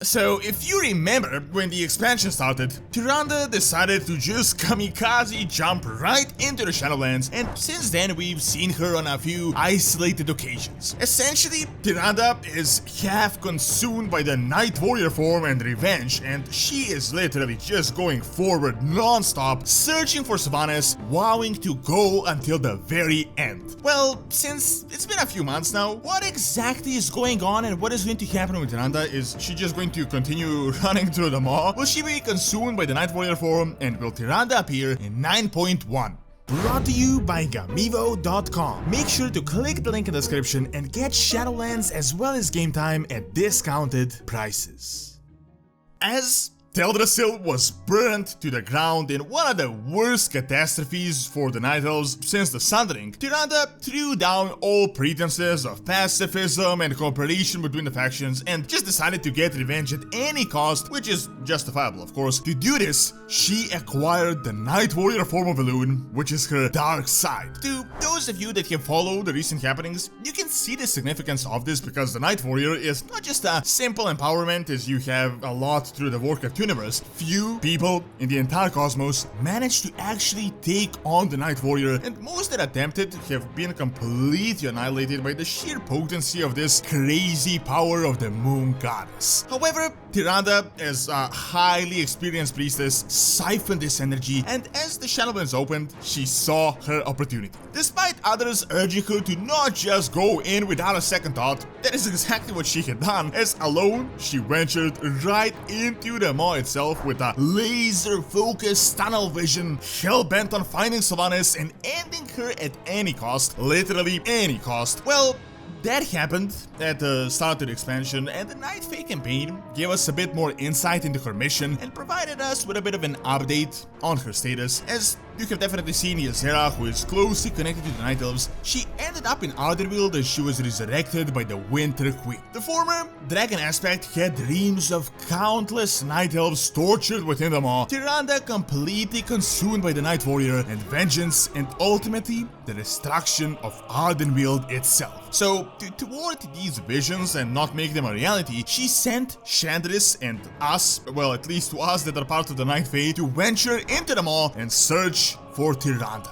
So, if you remember, when the expansion started, Tyrande decided to just kamikaze jump right into the Shadowlands, and since then we've seen her on a few isolated occasions. Essentially, Tyrande is half consumed by the Night Warrior form and revenge, and she is literally just going forward non-stop, searching for Sylvanas, vowing to go until the very end. Well, since it's been a few months now, what exactly is going on and what is going to happen with Tyrande? Is she just going to continue running through the maw? Will she be consumed by the Night Warrior form, and will Tyrande appear in 9.1? Brought to you by Gamivo.com. Make sure to click the link in the description and get Shadowlands as well as game time at discounted prices. As Teldrassil was burned to the ground in one of the worst catastrophes for the Night Elves since the Sundering, Tyrande threw down all pretenses of pacifism and cooperation between the factions and just decided to get revenge at any cost, which is justifiable, of course. To do this, she acquired the Night Warrior form of Elune, which is her dark side. To those of you that have followed the recent happenings, you can see the significance of this because the Night Warrior is not just a simple empowerment as you have a lot through the Warcraft universe. Few people in the entire cosmos managed to actually take on the Night Warrior, and most that attempted have been completely annihilated by the sheer potency of this crazy power of the Moon Goddess. However, Tyrande, as a highly experienced priestess, siphoned this energy, and as the Shadowlands opened, she saw her opportunity. Despite others urging her to not just go in without a second thought, that is exactly what she had done, as alone she ventured right into the maw itself with a laser-focused tunnel vision, hell-bent on finding Sylvanas and ending her at any cost, literally any cost. Well, that happened at the start of the expansion, and the Night Fae campaign gave us a bit more insight into her mission and provided us with a bit of an update on her status. As you have definitely seen, Ysera, who is closely connected to the Night Elves, she ended up in Ardenweald as she was resurrected by the Winter Queen. The former dragon aspect had dreams of countless Night Elves tortured within the maw, Tyrande completely consumed by the Night Warrior and vengeance, and ultimately the destruction of Ardenweald itself. So, to thwart these visions and not make them a reality, she sent Shandris and us, well, at least to us that are part of the Night Fae, to venture into the maw and search for Tyrande.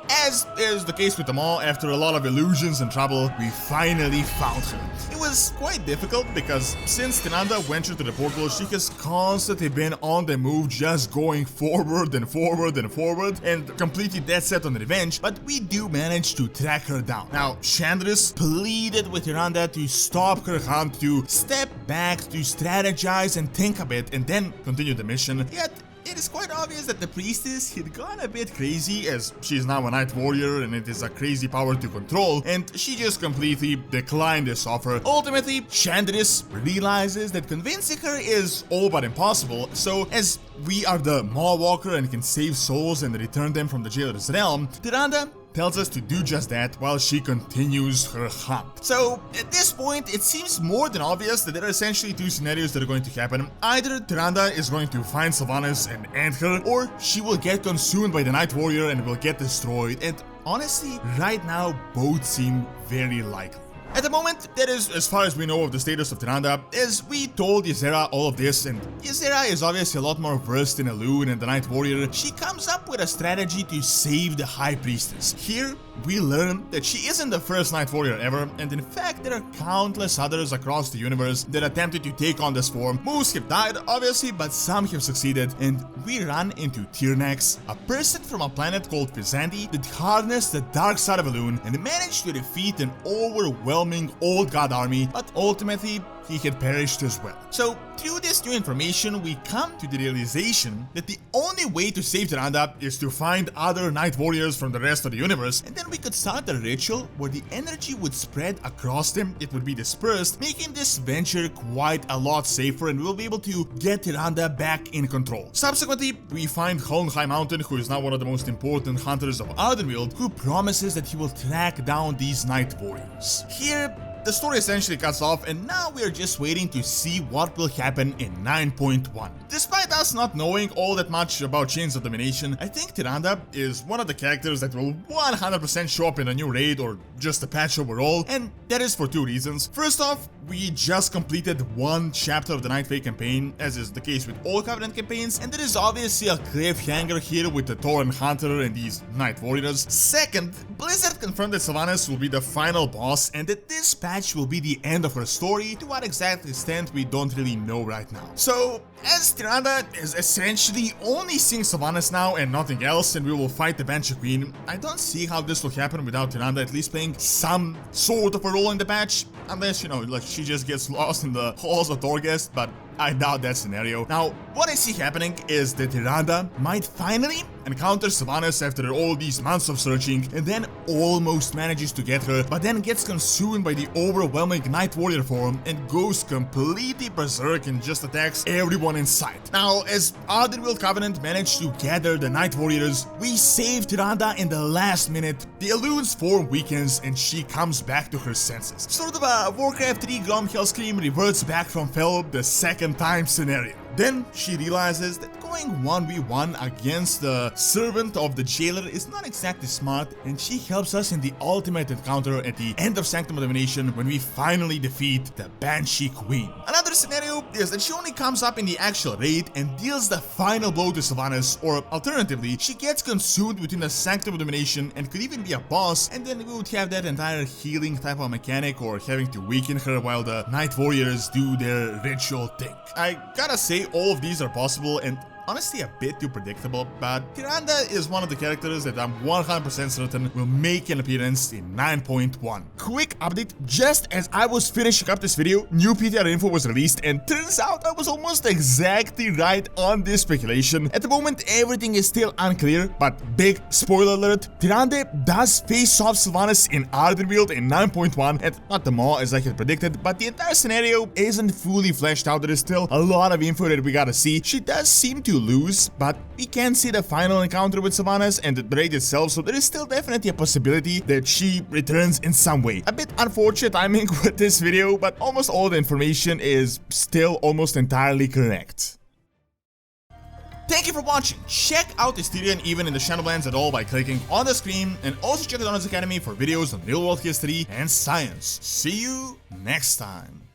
As is the case with the maw, after a lot of illusions and trouble, we finally found her. It was quite difficult because since Tyrande ventured to the portal, she has constantly been on the move, just going forward and forward and forward, and completely dead set on revenge, but we do manage to track her down. Now, Shandris pleaded with Tyrande to stop her hunt, to step back, to strategize and think a bit, and then continue the mission, yet it is quite obvious that the priestess had gone a bit crazy, as she is now a Night Warrior and it is a crazy power to control, and she just completely declined this offer. Ultimately, Shandris realizes that convincing her is all but impossible, so as we are the Maw Walker and can save souls and return them from the Jailer's realm, Tyrande tells us to do just that while she continues her hunt. So, at this point, it seems more than obvious that there are essentially two scenarios that are going to happen. Either Tyrande is going to find Sylvanas and end her, or she will get consumed by the Night Warrior and will get destroyed, and honestly, right now, both seem very likely. At the moment, that is as far as we know of the status of Tyrande, as we told Ysera all of this, and Ysera is obviously a lot more versed in Elune and the Night Warrior. She comes up with a strategy to save the High Priestess. Here, we learn that she isn't the first Night Warrior ever, and in fact there are countless others across the universe that attempted to take on this form. Most have died, obviously, but some have succeeded, and we run into Tyrnax, a person from a planet called Physandi that harnessed the dark side of Elune and managed to defeat an overwhelming old god army, but ultimately he had perished as well. So, through this new information, we come to the realization that the only way to save Tyrande is to find other Night Warriors from the rest of the universe, and then we could start a ritual where the energy would spread across them, it would be dispersed, making this venture quite a lot safer, and we'll be able to get Tyrande back in control. Subsequently, we find High Mountain, who is now one of the most important hunters of Ardenweald, who promises that he will track down these Night Warriors. Here, the story essentially cuts off, and now we are just waiting to see what will happen in 9.1. Despite us not knowing all that much about Chains of Domination, I think Tyrande is one of the characters that will 100% show up in a new raid or just a patch overall, and that is for two reasons. First off, we just completed one chapter of the Night Fae campaign, as is the case with all Covenant campaigns, and there is obviously a cliffhanger here with the Tauren Hunter and these Night Warriors. Second, Blizzard confirmed that Sylvanas will be the final boss and that this patch will be the end of her story. To what exact extent we don't really know right now. So, as Tyrande is essentially only seeing Sylvanas now and nothing else, and we will fight the Banshee Queen, I don't see how this will happen without Tyrande at least playing some sort of a role in the patch, unless, you know, like she just gets lost in the halls of Torghast, but I doubt that scenario. Now, what I see happening is that Tyrande might finally encounter Sylvanas after all these months of searching, and then almost manages to get her, but then gets consumed by the overwhelming Night Warrior form and goes completely berserk and just attacks everyone in sight. Now, as Otherworld Covenant managed to gather the Night Warriors, we save Tyrande in the last minute, the Elune's form weakens and she comes back to her senses. Sort of a Warcraft 3 Grom Hellscream reverts back from Fel the second time scenario. Then she realizes that going 1v1 against the servant of the jailer is not exactly smart, and she helps us in the ultimate encounter at the end of Sanctum of Domination when we finally defeat the Banshee Queen. Another scenario is that she only comes up in the actual raid and deals the final blow to Sylvanas, or alternatively, she gets consumed within the Sanctum of Domination and could even be a boss, and then we would have that entire healing type of mechanic or having to weaken her while the Night Warriors do their ritual thing. I gotta say, all of these are possible and honestly a bit too predictable, but Tyrande is one of the characters that I'm 100% certain will make an appearance in 9.1. Quick update, just as I was finishing up this video, new PTR info was released, and turns out I was almost exactly right on this speculation. At the moment, everything is still unclear, but big spoiler alert, Tyrande does face off Sylvanas in Ardenweald in 9.1, and not the Maw as I had predicted, but the entire scenario isn't fully fleshed out. There is still a lot of info that we gotta see. She does seem to lose, but we can see the final encounter with Sylvanas and the raid itself, so there is still definitely a possibility that she returns in some way. A bit unfortunate timing with this video, but almost all the information is still almost entirely correct. Thank you for watching. Check out Styrian even in the Shadowlands at all by clicking on the screen, and also check out Doronsmovies Academy for videos on real world history and science. See you next time.